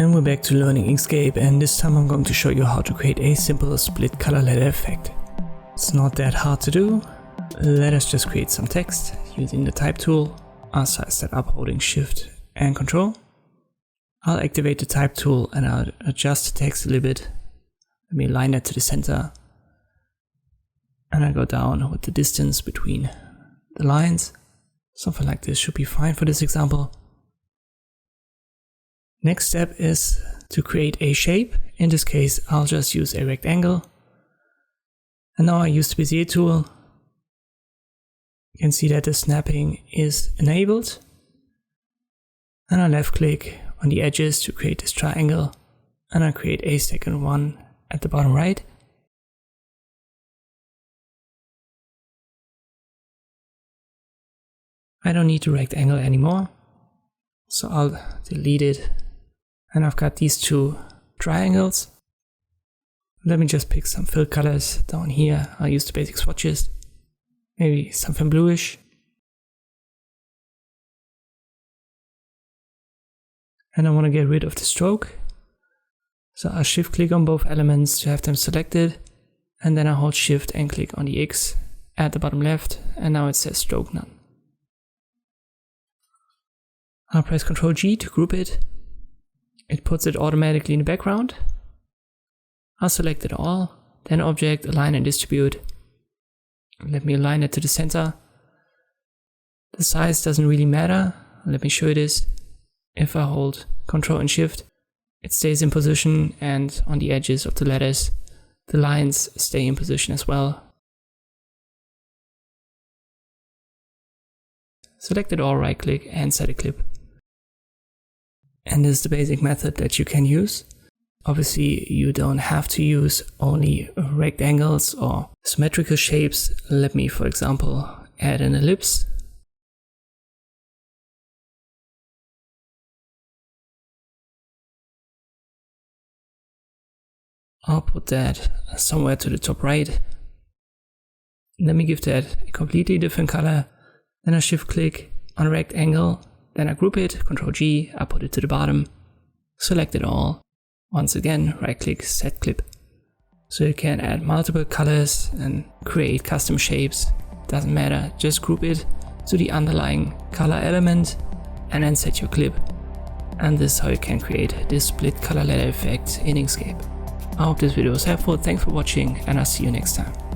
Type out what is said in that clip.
And we're back to learning Inkscape, and this time I'm going to show you how to create a simple split color letter effect. It's not that hard to do. Let us just create some text using the type tool. I'll size that up holding Shift and Control. I'll activate the type tool and I'll adjust the text a little bit. Let me align that to the center. And I go down with the distance between the lines. Something like this should be fine for this example. Next step is to create a shape. In this case, I'll just use a rectangle. And now I use the Bezier tool. You can see that the snapping is enabled. And I left click on the edges to create this triangle. And I create a second one at the bottom right. I don't need the rectangle anymore, so I'll delete it. And I've got these two triangles. Let me just pick some fill colors down here. I'll use the basic swatches, maybe something bluish. And I want to get rid of the stroke. So I'll shift click on both elements to have them selected. And then I hold shift and click on the X at the bottom left. And now it says stroke none. I'll press Ctrl G to group it. It puts it automatically in the background. I'll select it all, then Object, Align and Distribute. Let me align it to the center. The size doesn't really matter. Let me show you this. If I hold Ctrl and Shift, it stays in position, and on the edges of the letters, the lines stay in position as well. Select it all, right click and set a clip. And this is the basic method that you can use. Obviously, you don't have to use only rectangles or symmetrical shapes. Let me, for example, add an ellipse. I'll put that somewhere to the top right. Let me give that a completely different color. Then I shift click on a rectangle. Then I group it, Ctrl G, I put it to the bottom, select it all. Once again, right click, set clip. So you can add multiple colors and create custom shapes. Doesn't matter, just group it to the underlying color element and then set your clip. And this is how you can create this split color letter effect in Inkscape. I hope this video was helpful, thanks for watching and I'll see you next time.